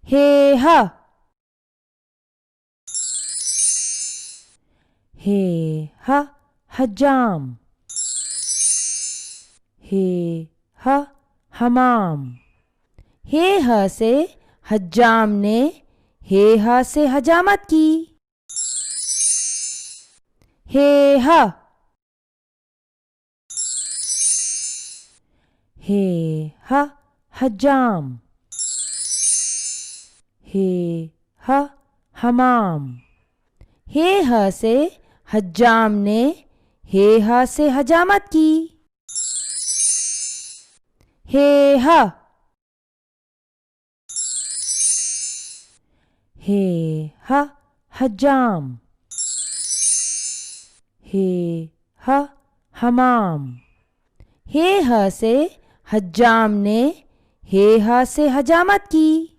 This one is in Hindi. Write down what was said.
हे ह हे ह हजाम। हे ह हमाम। हे ह से हज्जाम ने हे ह से हजामत की। हे ह हे ह हजाम। हे ह हमाम। हे ह से हज्जाम ने हे ह से हजामत की। हे ह हे ह हजाम। हे ह हमाम। हे ह से हज्जाम ने हे ह से हजामत की।